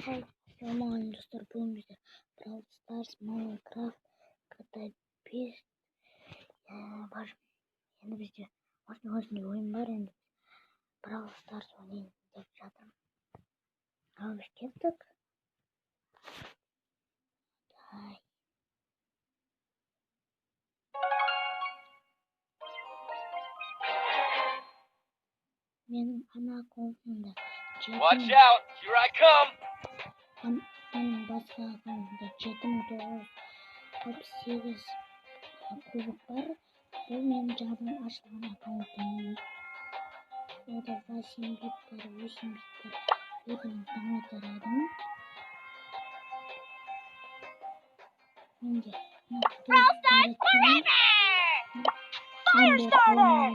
Саламатсыздар достар, бүгін бізде Бравл, старс, Майнкрафт, катапес бар. Енді бізде осындай ойын бар. Енді Бравл, старс ойнайын деп жатырмын. Ал біз кеттік. Менің ана аккаунтымда Watch out, here I come. Менің басқа аккаунтымда 7938 кубок бар. Бұл менің жаңадан ашылған аккаунтым. Ода 8 бит бар, 8 бит бар. Одан дамытарадым. Менде Brawl Stars forever! Fire starter!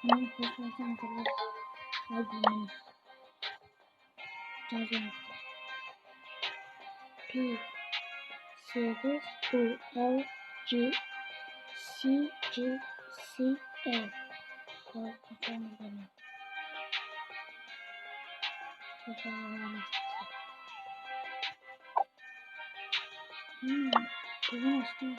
Мен қосылсам тұрып айдымын жазыңыздар. P8ULGCGCL Бүгін аштың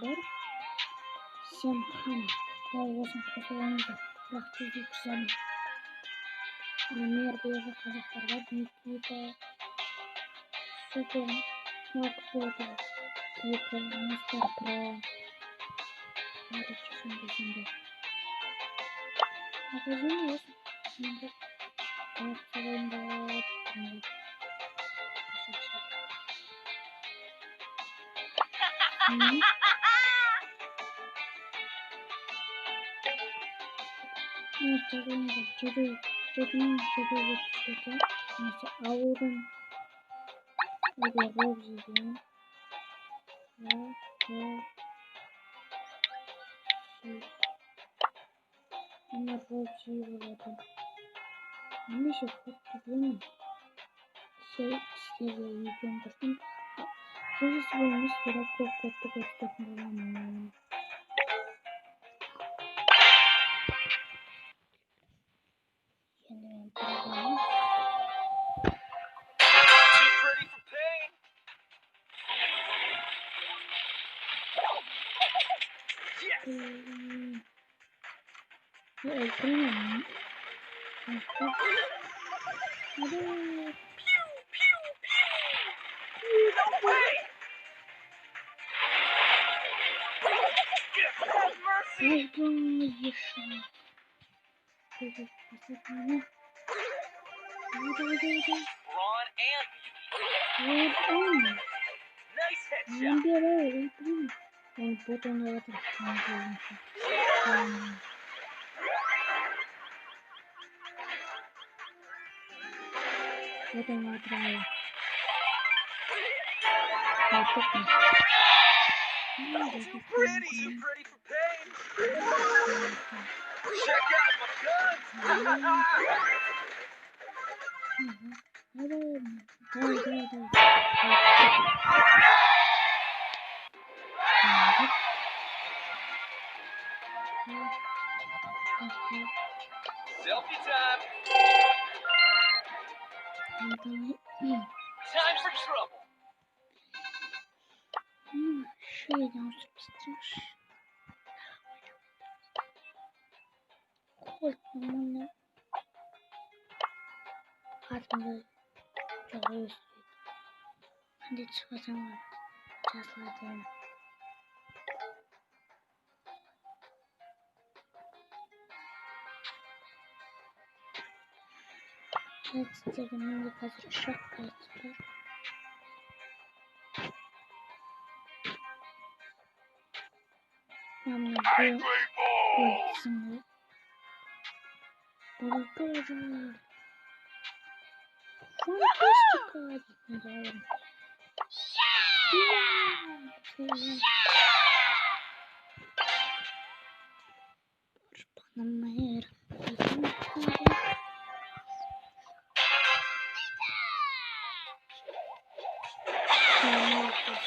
бар. Всем хана. Дәл осын қосылыңыздар. Бірақ тезде күзәлім. Мердегі қазақтарға Никита, Супер, Нокпота, Кипр, Мистер Про. Әрекесін бізінде. Ақызын осы. Енді қосылыңда. Жадыңда жүрегі түседі. Немесе ауырын. Өде роб жеген. Ана роб жей болады. Немесе көпті білемін. Сіздерге үйден тұрсын. Сөзісі болмыз бірақ көпті көрсететін боламын. Too pretty for pain. Check out my guns. Selfie time. Time for trouble. Şeyden sıkıştırmış. Korkmamla kartımda çok üstüydü. Hadi çıkacağım var. Çasladım. Evet, sizlerden önce hazır uçak kayıtlar. Namına bu isimli. Bulgur. Fantastika. Gitmeyeceğim. Panamera.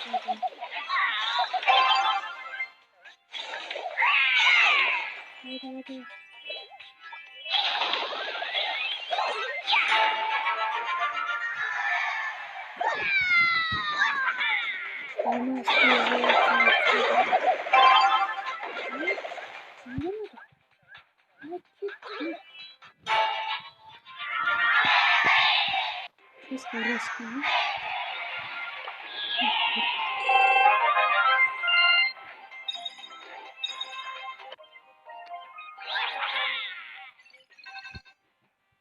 Hadi. Ama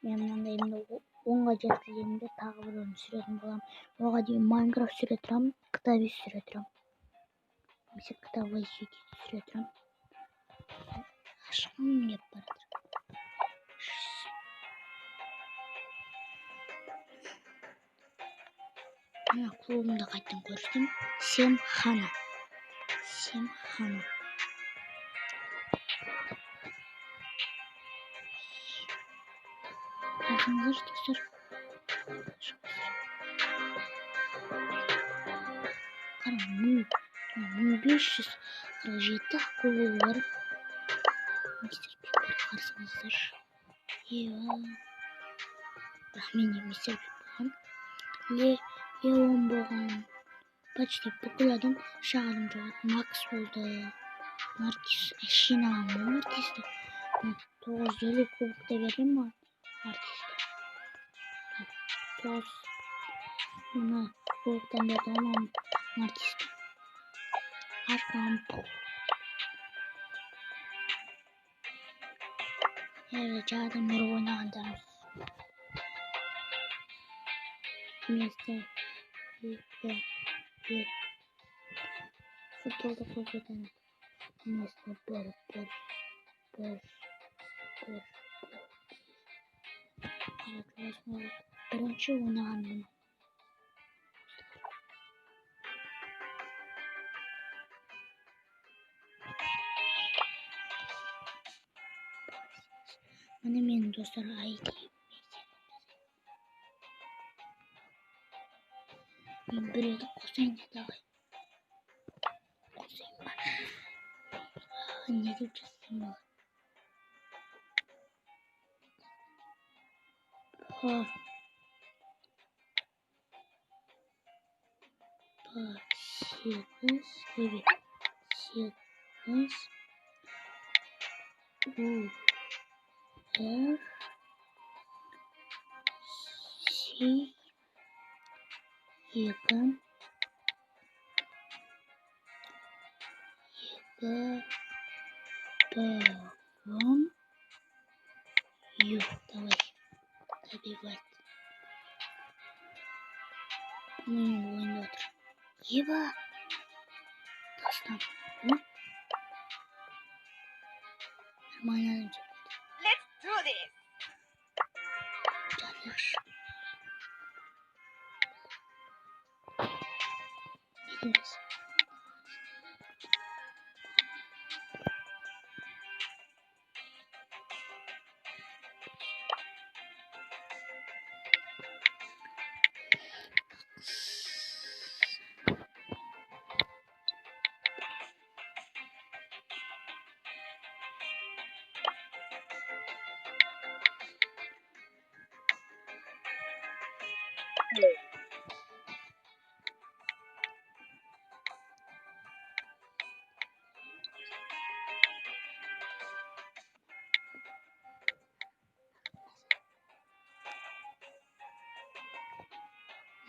мен мынандай онға жеткізгенімде тағы бір ойын сүретін боламын. Оған дейін Майнкрафт сүре тұрамын, кітабы сүре тұрамын. Немесе кітабы сүре тұрамын. Ашқым кеп бара жатыр. Мына клубымда қайтадан көрсетем. Семхана. Bakınızlar dostlar. Қараңыз, 1547 клубы бар. Мистер Пиппер қарсыңыздар. Бірақ мен де мистер Пиппер болған. Леон болған. Почти бүкіл адам шағырым жоғат. Макс болды. Маркис әшинаған ба Маркисті? 950 кубокта берген маған Маркисті. 9 мына кубоктан берді маған Маркисті. Ашқан пұл. Жағадан ұрып ойнағандамыз. Вместе футболда көп ойнадық. Вместе бір. Бірінші ойнағандым. Міне менің достар ID. Мен біреуді қосайын деді ағай. Қосайын ба? Не деп жазсам болады? Давай. Добивать. Ойында отыр. Еба. Тастан. Нормально. Let's do this. Жақсы. Кетеміз.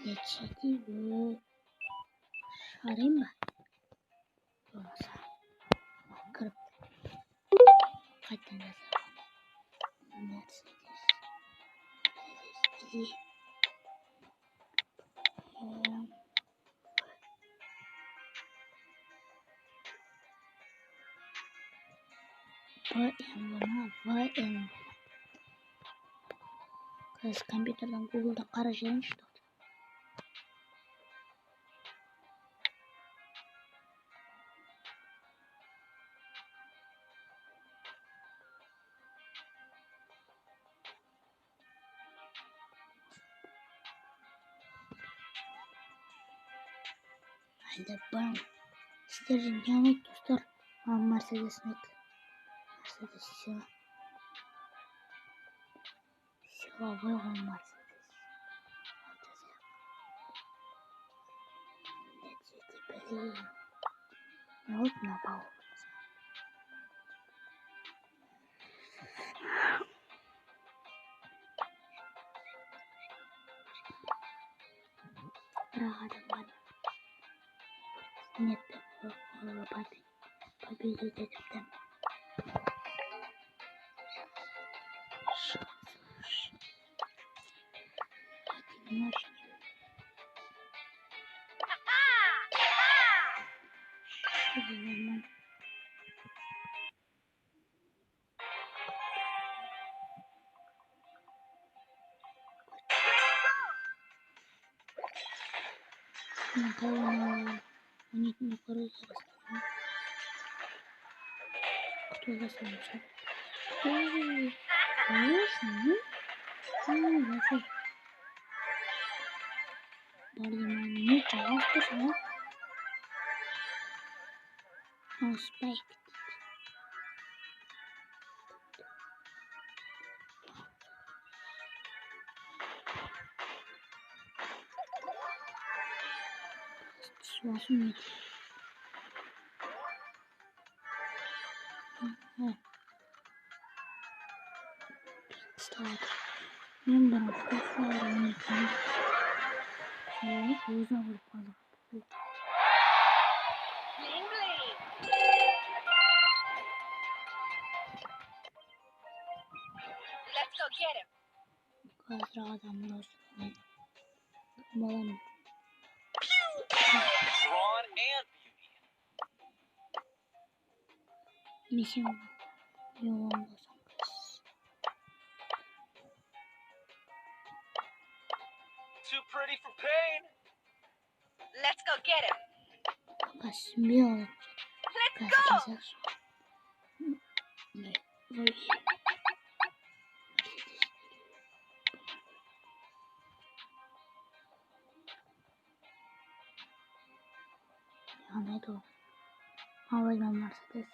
Geçidi şarayım mı? Olmasa. Kırıp. Kaç tane yazar? Mercedes. Mercedes. VN. Kız kompüterden Google'da karıştırın işte. Haydi bana. Sizlerin yanı dostlar. Mercedes nekli. Mercedes sila. Sila koyalım Mercedes. Neceti beli. Ne oldu ne bağlı? Rahatım bana. Нет, папе. Папе идет там. Не короче. Кто засунется? Конечно, ну, Barlimani paylaştırsana. Spike. Suasın ne? Start. Ben bana fotoğraflarını yapayım. Şöyle uzun vurup alalım. Let's go get him. Kazra adamlar olsun. Bakalım. Brawn and beauty. Mission yoğun basın. Too pretty for pain. Let's go get him. Kasmıyor. Let's go. Kasacak. Böyle. Ya neydi o? Havayla Mercedes.